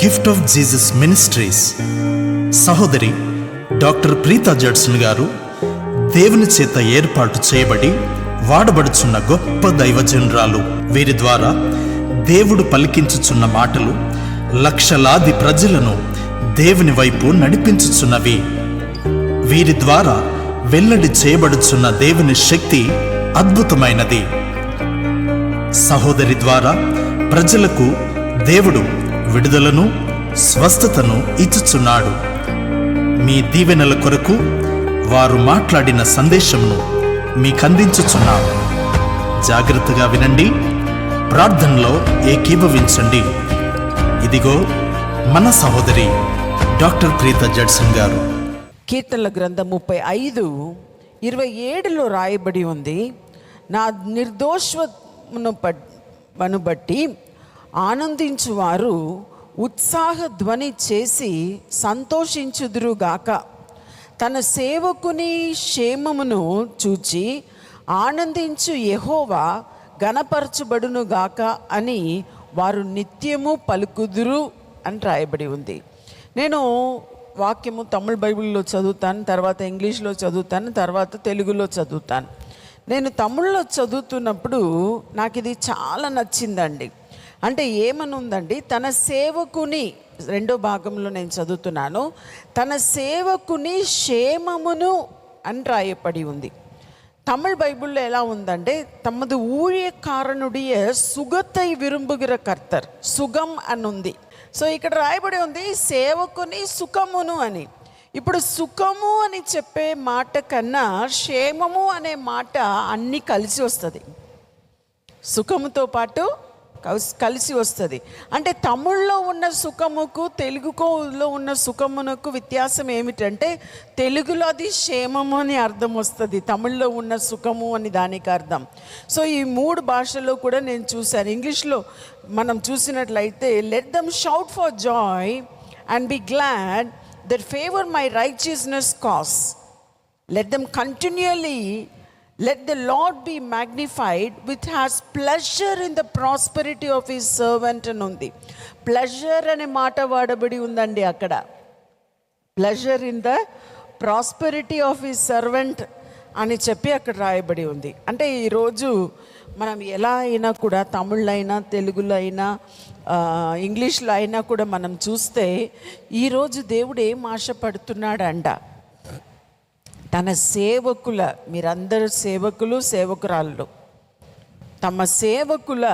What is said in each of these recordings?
Gift of Jesus ministries సహోదరి doctor Preetha Judson గారు దేవుని చేత ఏర్పాటు చేయబడి వాడబడుచున్న గొప్ప దైవజనురాలు. వీరి ద్వారా దేవుడు పలికించుచున్న మాటలు లక్షలాది ప్రజలను దేవుని వైపు నడిపించుచున్నవి. వీరి ద్వారా వెల్లడి చేయబడుచున్న దేవుని శక్తి అద్భుతమైనది. సహోదరి ద్వారా ప్రజలకు దేవుడు విడుదలను స్వస్థతను ఇచ్చుచున్నాడు. మీ దీవెనల కొరకు వారు మాట్లాడిన సందేశమును మీకందించుచున్నాం. జాగ్రత్తగా వినండి, ప్రార్థనలో ఏకీభవించండి. ఇదిగో మన సహోదరి డాక్టర్ ప్రీతా జడ్సన్ గారు. కీర్తనల గ్రంథం 35:27 రాయబడి ఉంది, నా నిర్దోషమును బట్టి ఆనందించువారు ఉత్సాహ ధ్వని చేసి సంతోషించుదురుగాక. తన సేవకుని క్షేమమును చూచి ఆనందించు యెహోవా ఘనపరచబడునుగాక అని వారు నిత్యము పలుకుదురు అని రాయబడి ఉంది. నేను వాక్యము తమిళ బైబిల్లో చదువుతాను, తర్వాత ఇంగ్లీష్లో చదువుతాను, తర్వాత తెలుగులో చదువుతాను. నేను తమిళ్లో చదువుతున్నప్పుడు నాకు ఇది చాలా నచ్చిందండి. అంటే ఏమని ఉందండి, తన సేవకుని, రెండో భాగంలో నేను చదువుతున్నాను, తన సేవకుని క్షేమమును అని రాయబడి ఉంది. తమిళ బైబిల్లో ఎలా ఉందంటే, తమது ஊழியக்காரனுடைய சுகத்தை விரும்புகிற கர்த்தர், సుగం అని ఉంది. సో ఇక్కడ రాయబడి ఉంది సేవకుని సుఖమును అని. ఇప్పుడు సుఖము అని చెప్పే మాట కన్నా క్షేమము అనే మాట అన్నీ కలిసి వస్తుంది, సుఖముతో పాటు కలిసి వస్తుంది. అంటే తమిళ్లో ఉన్న సుఖముకు తెలుగులో ఉన్న సుఖమునకు వ్యత్యాసం ఏమిటంటే, తెలుగులో అది క్షేమము అని అర్థం వస్తుంది, తమిళ్లో ఉన్న సుఖము అని దానికి అర్థం. సో ఈ 3 భాషల్లో కూడా నేను చూశాను. ఇంగ్లీష్లో మనం చూసినట్లయితే, let them shout for joy and be glad that favour my righteousness cause, let them continually let the Lord be magnified which has pleasure in the prosperity of his servant అని ఉంది. ప్లెజర్ అనే మాట వాడబడి ఉందండి అక్కడ. Pleasure in the prosperity of his servant అని చెప్పి అక్కడ రాయబడి ఉంది. అంటే ఈరోజు మనం ఎలా అయినా కూడా, తమిళ్లో అయినా తెలుగులో అయినా ఇంగ్లీష్లో అయినా కూడా మనం చూస్తే, ఈరోజు దేవుడు ఏం ఆశపడుతున్నాడంట, తన సేవకుల, మీరందరూ సేవకులు సేవకురాళ్ళు, తమ సేవకుల,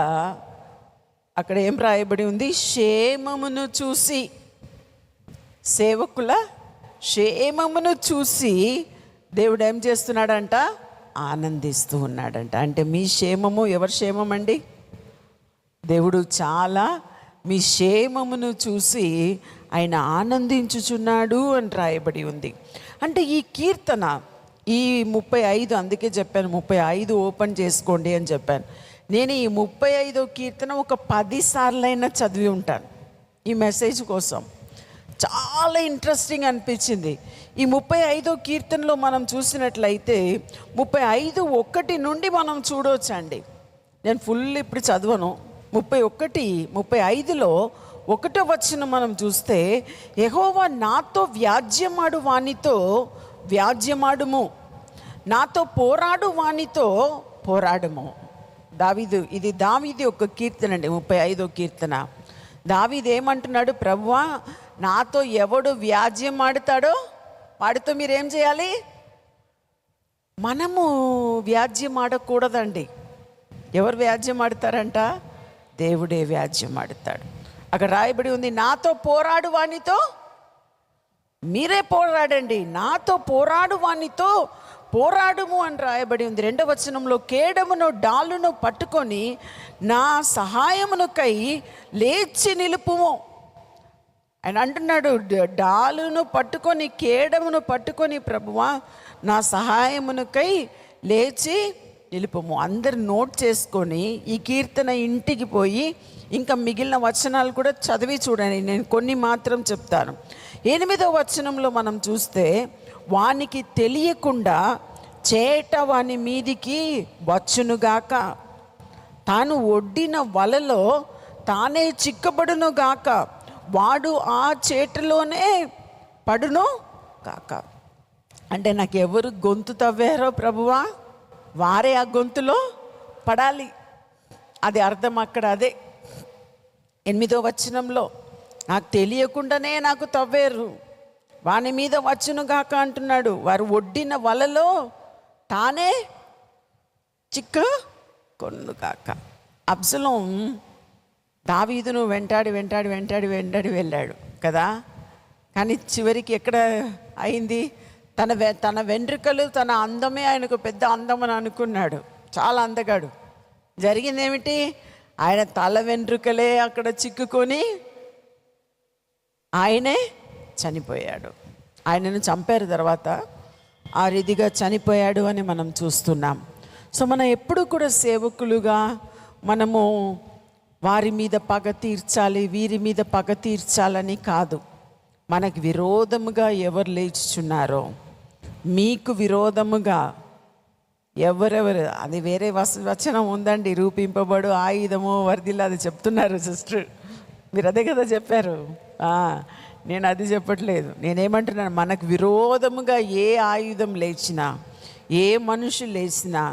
అక్కడ ఏం రాయబడి ఉంది, క్షేమమును చూసి, సేవకుల క్షేమమును చూసి దేవుడు ఏం చేస్తున్నాడంట, ఆనందిస్తూ ఉన్నాడంట. అంటే మీ క్షేమము, ఎవరి క్షేమం అండి? దేవుడు చాలా మీ క్షేమమును చూసి ఆయన ఆనందించుచున్నాడు అని రాయబడి ఉంది. అంటే ఈ కీర్తన, ఈ 35, అందుకే చెప్పాను 35 ఓపెన్ చేసుకోండి అని చెప్పాను. నేను ఈ 35వ కీర్తన ఒక 10 సార్లైనా చదివి ఉంటాను ఈ మెసేజ్ కోసం. చాలా ఇంట్రెస్టింగ్ అనిపించింది. ఈ 35వ కీర్తనలో మనం చూసినట్లయితే 35:1 నుండి మనం చూడవచ్చండి. నేను ఫుల్ ఇప్పుడు చదవను. 35లో 1వ వచనం మనం చూస్తే, యెహోవా నాతో వ్యాజ్యమాడు వానితో వ్యాజ్యమాడుము, నాతో పోరాడు వానితో పోరాడుము. ఇది దావీదు ఒక కీర్తన అండి, 35వ కీర్తన. దావీదు ఏమంటున్నాడు, ప్రభువా నాతో ఎవడు వ్యాజ్యం ఆడుతాడో వాడితో మీరేం చేయాలి? మనము వ్యాజ్యం ఆడకూడదండి. ఎవరు వ్యాజ్యం ఆడతారంట? దేవుడే వ్యాజ్యం ఆడతాడు. అక్కడ రాయబడి ఉంది, నాతో పోరాడు వానితో మీరే పోరాడండి, నాతో పోరాడు వానితో పోరాడుము అని రాయబడి ఉంది. 2వ వచనంలో, కేడమును డాలును పట్టుకొని నా సహాయమునకై లేచి నిలుపుము. ఆయన అంటున్నాడు, డాలును పట్టుకొని, కేడమును పట్టుకొని, ప్రభువా నా సహాయమునకై లేచి నిలుపుము. అందరు నోట్ చేసుకొని ఈ కీర్తన ఇంటికి పోయి ఇంకా మిగిలిన వచనాలు కూడా చదివి చూడండి. నేను కొన్ని మాత్రం చెప్తాను. 8వ వచనంలో మనం చూస్తే, వానికి తెలియకుండా చేట వాని మీదికి వచ్చునుగాక, తాను ఒడ్డిన వలలో తానే చిక్కబడునుగాక, వాడు ఆ చేటులోనే పడును కాక. అంటే నాకు ఎవరు గొంతు తవ్వారో ప్రభువా, వారే ఆ గొంతులో పడాలి. అది అర్థం అక్కడ అదే. 8వ వచనంలో నాకు తెలియకుండానే నాకు తవ్వేరు, వాని మీద వచ్చును గాక అంటున్నాడు. వారు ఒడ్డిన వలలో తానే చిక్కు కొన్ను గాక. అబ్సలోం దావీదును వెంటాడి వెళ్ళాడు కదా. కానీ చివరికి ఎక్కడ అయింది? తన వెంట్రుకలు, తన అందమే ఆయనకు పెద్ద అందం అని అనుకున్నాడు. చాలా అందగాడు. జరిగింది ఏమిటి? ఆయన తల వెంట్రుకలే అక్కడ చిక్కుకొని ఆయనే చనిపోయాడు. ఆయనను చంపారు, తర్వాత ఆ రీతిగా చనిపోయాడు అని మనం చూస్తున్నాం. సో మనం ఎప్పుడు కూడా సేవకులుగా మనము వారి మీద పగ తీర్చాలి, వీరి మీద పగ తీర్చాలని కాదు. మనకు విరోధముగా ఎవరు లేచుచున్నారో, మీకు విరోధముగా ఎవరెవరు, అది వేరే వచనం ఉందండి, రూపింపబడు ఆయుధము వర్ధిల్లు, అది చెప్తున్నారు సిస్టర్. మీరు అదే కదా చెప్పారు. నేను అది చెప్పట్లేదు. నేనేమంటున్నాను, మనకు విరోధముగా ఏ ఆయుధం లేచినా, ఏ మనిషి లేచినా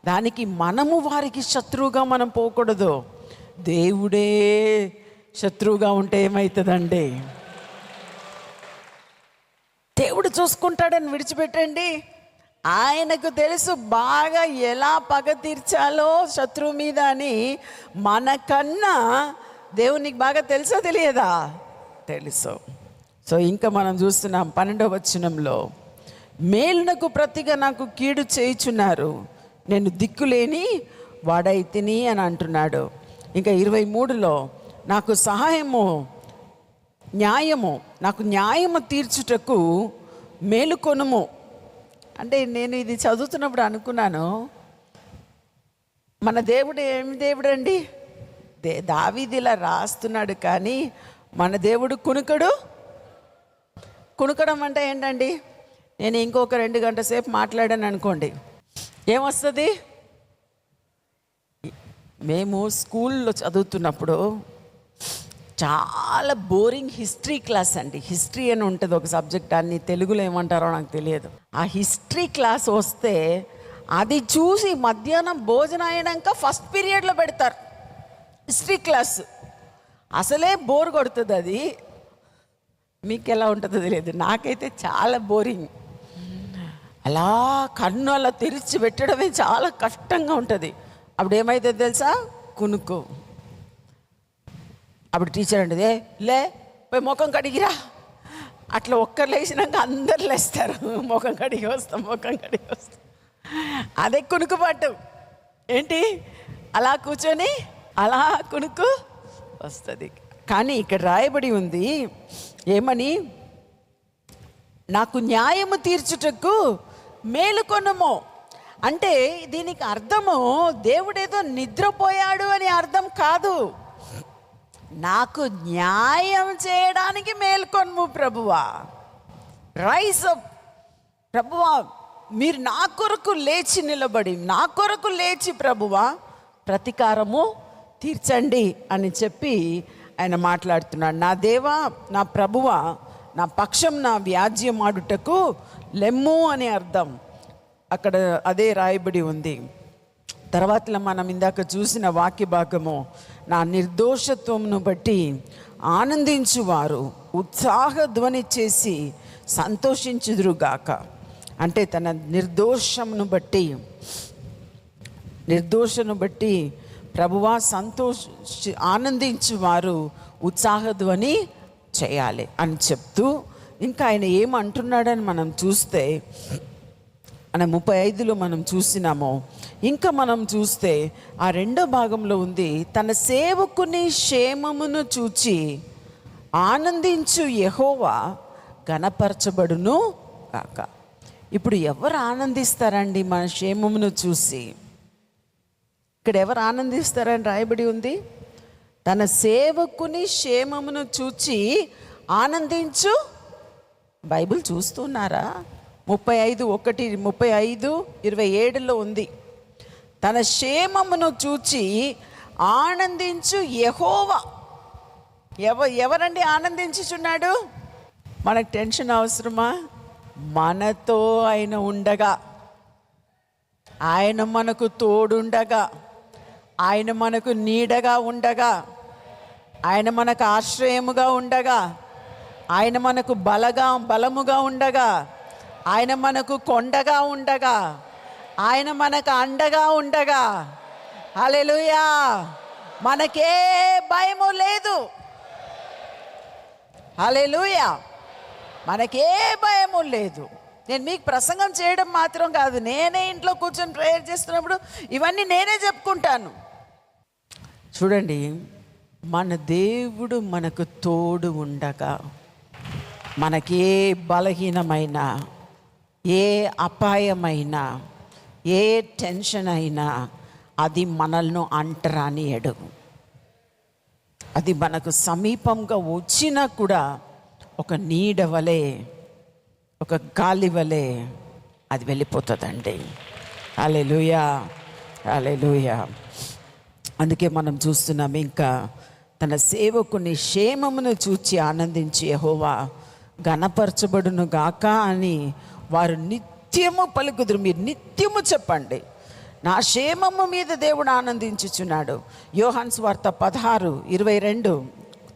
దానికి మనము వారికి శత్రువుగా మనం పోకూడదు. దేవుడే శత్రువుగా ఉంటే ఏమవుతుందండి? దేవుడు చూసుకుంటాడని విడిచిపెట్టండి. ఆయనకు తెలుసు బాగా ఎలా పగ తీర్చాలో శత్రువు మీద అని. మనకన్నా దేవునికి బాగా తెలుసో తెలియదా? తెలుసు. సో ఇంకా మనం చూస్తున్నాం 12వ వచనంలో, మేలునకు ప్రతిగా నాకు కీడు చేయుచున్నారు, నేను దిక్కులేని వాడైతిని అని అంటున్నాడు. ఇంకా 23లో నాకు సహాయము నాకు న్యాయము తీర్చుటకు మేలుకొనుము. అంటే నేను ఇది చదువుతున్నప్పుడు అనుకున్నాను, మన దేవుడు ఏమి దేవుడు అండి? దావీదు ఇలా రాస్తున్నాడు, కానీ మన దేవుడు కునుకడం అంటే ఏంటండి? నేను ఇంకొక 2 గంటల సేపు మాట్లాడాను అనుకోండి, ఏమొస్తుంది? మేము స్కూల్లో చదువుతున్నప్పుడు చాలా బోరింగ్ హిస్టరీ క్లాస్ అండి. హిస్టరీ అని ఉంటుంది ఒక సబ్జెక్ట్, అన్ని తెలుగులో ఏమంటారో నాకు తెలియదు. ఆ హిస్టరీ క్లాస్ వస్తే అది చూసి మధ్యాహ్నం భోజనం అయినాక ఫస్ట్ పీరియడ్లో పెడతారు హిస్టరీ క్లాస్. అసలే బోర్ కొడుతుంది అది. మీకు ఎలా ఉంటుందో తెలియదు, నాకైతే చాలా బోరింగ్. అలా కన్ను అలా తెరిచి పెట్టడమే చాలా కష్టంగా ఉంటుంది. అప్పుడు ఏమైతే తెలుసా? కునుకు. అప్పుడు టీచర్ అంటే లే పోయి ముఖం కడిగిరా. అట్లా ఒక్కరు లేచినాక అందరు లేస్తారు, ముఖం కడిగి వస్తాం. అదే కునుకుపాటు. ఏంటి? అలా కూర్చొని అలా కునుకు వస్తుంది. కానీ ఇక్కడ రాయబడి ఉంది ఏమని? నాకు న్యాయము తీర్చుటకు మేలుకొనుము. అంటే దీనికి అర్థము దేవుడేదో నిద్రపోయాడు అని అర్థం కాదు. నాకు న్యాయం చేయడానికి మేల్కొనుము ప్రభువా, రైస్ అప్ ప్రభువా, మీరు నా కొరకు లేచి నిలబడి, నా కొరకు లేచి ప్రభువా ప్రతీకారము తీర్చండి అని చెప్పి ఆయన మాట్లాడుతున్నాడు. నా దేవా, నా ప్రభువా, నా పక్షం నా వ్యాజ్యం ఆడుటకు లెమ్ము అని అర్థం అక్కడ అదే రాయబడి ఉంది. తర్వాత మనం ఇందాక చూసిన వాక్య భాగము, నా నిర్దోషత్వమును బట్టి ఆనందించువారు ఉత్సాహ ధ్వని చేసి సంతోషించుదురుగాక. అంటే తన నిర్దోషమును బట్టి ప్రభువా ఆనందించువారు ఉత్సాహ ధ్వని చేయాలి అని చెప్తూ, ఇంకా ఆయన ఏమంటున్నాడని మనం చూస్తే, మన 35లో మనం చూసినాము. ఇంకా మనం చూస్తే ఆ 2వ భాగంలో ఉంది, తన సేవకుని క్షేమమును చూచి ఆనందించు యెహోవా ఘనపరచబడును కాక. ఇప్పుడు ఎవరు ఆనందిస్తారండి మన క్షేమమును చూసి? ఇక్కడ ఎవరు ఆనందిస్తారని రాయబడి ఉంది? తన సేవకుని క్షేమమును చూచి ఆనందించు. బైబిల్ చూస్తున్నారా? 35:27లో ఉంది, తన క్షేమమును చూచి ఆనందించు యెహోవా. ఎవరండి ఆనందించుచున్నాడు? మనకు టెన్షన్ అవసరమా? మనతో ఆయన ఉండగా, ఆయన మనకు తోడుండగా, ఆయన మనకు నీడగా ఉండగా, ఆయన మనకు ఆశ్రయముగా ఉండగా, ఆయన మనకు బలముగా ఉండగా, ఆయన మనకు కొండగా ఉండగా, ఆయన మనకు అండగా ఉండగా, హల్లెలూయా, మనకే భయము లేదు. హల్లెలూయా, మనకే భయము లేదు. నేను మీకు ప్రసంగం చేయడం మాత్రం కాదు, నేనే ఇంట్లో కూర్చొని ప్రేయర్ చేస్తున్నప్పుడు ఇవన్నీ నేనే చెప్పుకుంటాను. చూడండి, మన దేవుడు మనకు తోడు ఉండగా మనకే బలహీనమైన, ఏ అపాయమైనా, ఏ టెన్షన్ అయినా అది మనల్ని అంటరానియడు. అది మనకు సమీపంగా వచ్చినా కూడా ఒక నీడ వలె, ఒక గాలి వలె అది వెళ్ళిపోతుందండి. హల్లెలూయా, హల్లెలూయా. అందుకే మనం చూస్తున్నాం, ఇంకా తన సేవకుని క్షేమమును చూచి ఆనందించి యెహోవా ఘనపరచబడును గాక అని వారు నిత్యము పలుకుదురు. మీరు నిత్యము చెప్పండి, నా క్షేమము మీద దేవుడు ఆనందించుచున్నాడు. యోహాను సువార్త 16:22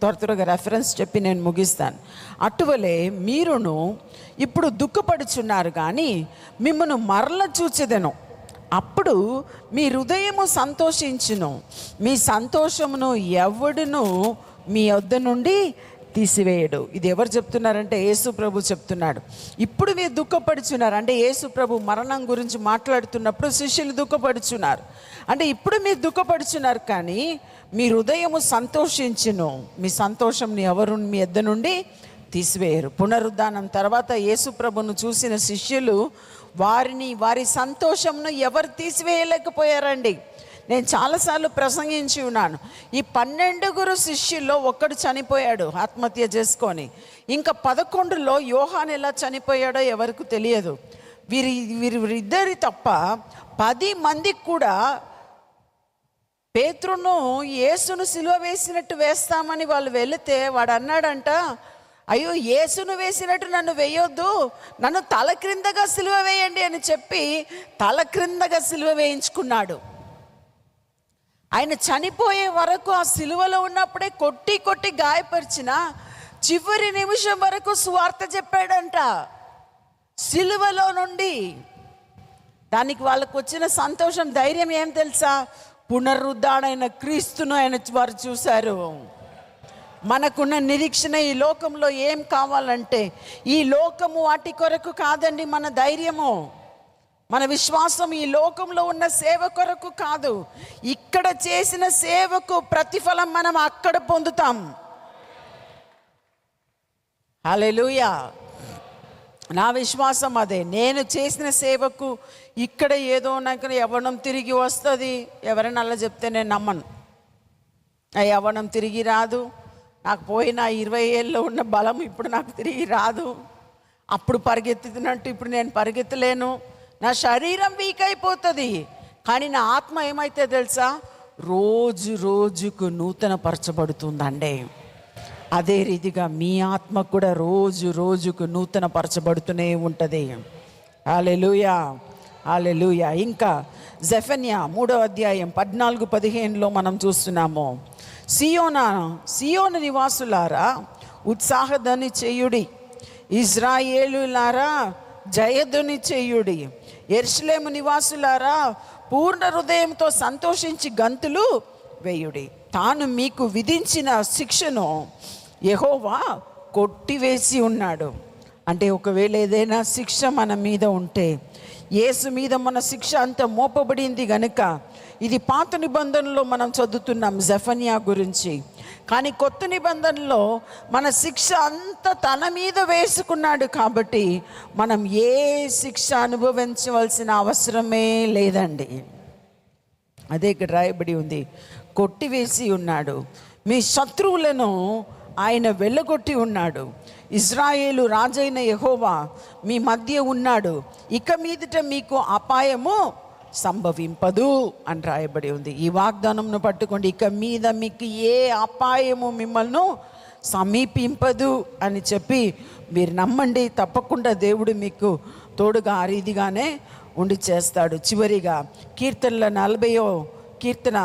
త్వరగా రెఫరెన్స్ చెప్పి నేను ముగిస్తాను. అటువలే మీరును ఇప్పుడు దుఃఖపడుచున్నారు, కానీ మిమ్మను మరల చూచెదను, అప్పుడు మీ హృదయము సంతోషించును, మీ సంతోషమును ఎవడును మీ వద్ద నుండి తీసివేయడు. ఇది ఎవరు చెప్తున్నారంటే యేసు ప్రభు చెప్తున్నాడు. ఇప్పుడు మీరు దుఃఖపడుచున్నారు అంటే యేసు ప్రభు మరణం గురించి మాట్లాడుతున్నప్పుడు శిష్యులు దుఃఖపడుచున్నారు అంటే ఇప్పుడు మీరు దుఃఖపడుచున్నారు, కానీ మీ హృదయము సంతోషించును, మీ సంతోషంని ఎవరు మీ వద్ద నుండి తీసివేయరు. పునరుద్ధానం తర్వాత యేసు ప్రభును చూసిన శిష్యులు వారి సంతోషంను ఎవరు తీసివేయలేకపోయారండి. నేను చాలాసార్లు ప్రసంగించి ఉన్నాను. ఈ 12 శిష్యుల్లో ఒక్కడు చనిపోయాడు ఆత్మహత్య చేసుకొని. ఇంకా 11లో యోహాను ఎలా చనిపోయాడో ఎవరికి తెలియదు. వీరిద్దరి తప్ప 10 మందికి కూడా పేతురును యేసును సిలువ వేసినట్టు వేస్తామని వాళ్ళు వెళితే వాడు అన్నాడంట, అయ్యో యేసును వేసినట్టు నన్ను వేయొద్దు, నన్ను తల క్రిందగా సిలువ వేయండి అని చెప్పి తల క్రిందగా సిలువ వేయించుకున్నాడు. ఆయన చనిపోయే వరకు ఆ సిలువలో ఉన్నప్పుడే కొట్టి గాయపరిచిన చివరి నిమిషం వరకు సువార్త చెప్పాడంట సిలువలో నుండి. దానికి వాళ్ళకు వచ్చిన సంతోషం, ధైర్యం ఏం తెలుసా? పునరుద్ధాడైన క్రీస్తును వారు చూశారు. మనకున్న నిరీక్షణ ఈ లోకంలో ఏం కావాలంటే, ఈ లోకము వాటి కొరకు కాదండి మన ధైర్యము, మన విశ్వాసం ఈ లోకంలో ఉన్న సేవ కొరకు కాదు. ఇక్కడ చేసిన సేవకు ప్రతిఫలం మనం అక్కడ పొందుతాం. హల్లెలూయా. నా విశ్వాసం అదే. నేను చేసిన సేవకు ఇక్కడ ఏదో నాకు యవ్వనం తిరిగి వస్తుంది, ఎవరైనా అలా చెప్తే నేను నమ్మను. ఆ యవ్వనం తిరిగి రాదు. నాకు పోయిన 20 ఏళ్ళలో ఉన్న బలం ఇప్పుడు నాకు తిరిగి రాదు. అప్పుడు పరిగెత్తినట్టు ఇప్పుడు నేను పరిగెత్తలేను. నా శరీరం వీక్ అయిపోతుంది, కానీ నా ఆత్మ ఏమైతే తెలుసా? రోజుకు నూతన పరచబడుతుందండి. అదే రీతిగా మీ ఆత్మ కూడా రోజుకు నూతన పరచబడుతూనే ఉంటుంది. హల్లెలూయా, హల్లెలూయా. ఇంకా జెఫన్యా 3వ అధ్యాయం 14-15లో మనం చూస్తున్నాము, సియోను నివాసులారా ఉత్సాహధ్వని చేయుడి, ఇజ్రాయేలులారా జయధ్వని చేయుడి, యెరూషలేము నివాసులారా పూర్ణ హృదయంతో సంతోషించి గంతులు వేయుడి. తాను మీకు విధించిన శిక్షను యెహోవా కొట్టివేసి ఉన్నాడు. అంటే ఒకవేళ ఏదైనా శిక్ష మన మీద ఉంటే, యేసు మీద మన శిక్ష అంత మోపబడింది గనుక, ఇది పాత నిబంధనలో మనం చదువుతున్నాం జెఫన్యా గురించి, కానీ కొత్త నిబంధనలో మన శిక్ష అంతా తన మీద వేసుకున్నాడు కాబట్టి మనం ఏ శిక్ష అనుభవించవలసిన అవసరమే లేదండి. అదే ఇక్కడ రాయబడి ఉంది, కొట్టివేసి ఉన్నాడు. మీ శత్రువులను ఆయన వెళ్ళగొట్టి ఉన్నాడు. ఇజ్రాయేలు రాజైన యెహోవా మీ మధ్య ఉన్నాడు. ఇక మీదట మీకు అపాయము సంభవింపదు అని రాయబడి ఉంది. ఈ వాగ్దానంను పట్టుకోండి. ఇక మీద మీకు ఏ అపాయము మిమ్మల్ని సమీపింపదు అని చెప్పి మీరు నమ్మండి. తప్పకుండా దేవుడు మీకు తోడుగా ఆ రీతిగానే ఉండి చేస్తాడు. చివరిగా కీర్తనల 40వ కీర్తన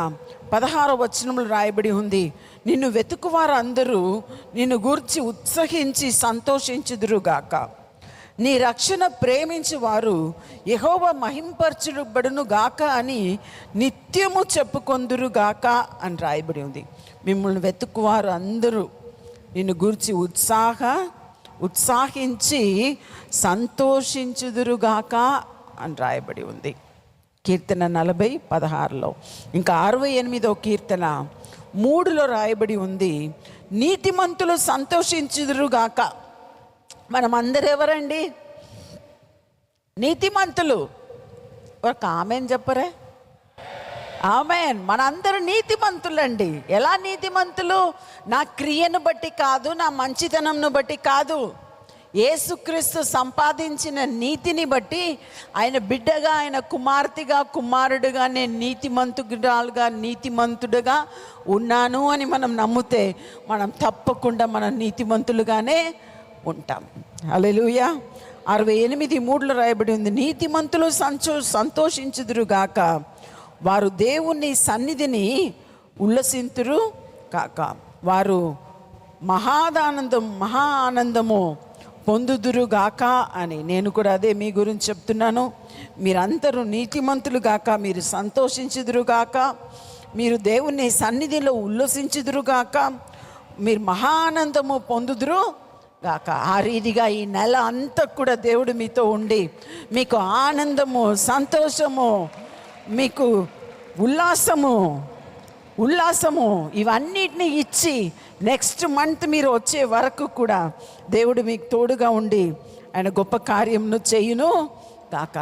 16వ వచనంలో రాయబడి ఉంది, నిన్ను వెతుకువారు అందరూ నిన్ను గూర్చి ఉత్సహించి సంతోషించుదురుగాక. నీ రక్షణ ప్రేమించు వారు యెహోవా మహింపరచబడును గాక అని నిత్యము చెప్పుకొందురుగాక అని రాయబడి ఉంది. మిమ్మల్ని వెతుకువారు అందరూ నిన్ను గురించి ఉత్సాహించి సంతోషించుదురుగాక అని రాయబడి ఉంది. కీర్తన 40:16లో. ఇంకా 68వ కీర్తన 3లో రాయబడి ఉంది, నీతిమంతులు సంతోషించుదురుగాక. మనం అందరు ఎవరండి? నీతిమంతులు. ఒక ఆమెన్ చెప్పరే? ఆమెన్. మనందరూ నీతిమంతులండి. ఎలా నీతిమంతులు? నా క్రియను బట్టి కాదు, నా మంచితనంను బట్టి కాదు, యేసుక్రీస్తు సంపాదించిన నీతిని బట్టి, ఆయన బిడ్డగా, ఆయన కుమార్తెగా, కుమారుడుగా నేను నీతిమంతుడుగా ఉన్నాను అని మనం నమ్మితే మనం తప్పకుండా మనం నీతిమంతులుగానే ఉంటాం. హల్లెలూయా. 68:3లో రాయబడి ఉంది, నీతిమంతులు సంతోషించుదురుగాక, వారు దేవుని సన్నిధిని ఉల్లసింతురు కాక, వారు మహా ఆనందము పొందుదురుగాక అని. నేను కూడా అదే మీ గురించి చెప్తున్నాను. మీరందరూ నీతిమంతులుగాక, మీరు సంతోషించుదురుగాక, మీరు దేవుని సన్నిధిలో ఉల్లసించుదురుగాక, మీరు మహా ఆనందము పొందుదురు గాక. ఆ రీతిగా ఈ నెల అంతా కూడా దేవుడు మీతో ఉండి మీకు ఆనందము, సంతోషము, మీకు ఉల్లాసము ఇవన్నిటిని ఇచ్చి నెక్స్ట్ మంత్ మీరు వచ్చే వరకు కూడా దేవుడు మీకు తోడుగా ఉండి ఆయన గొప్ప కార్యమును చేయును గాక.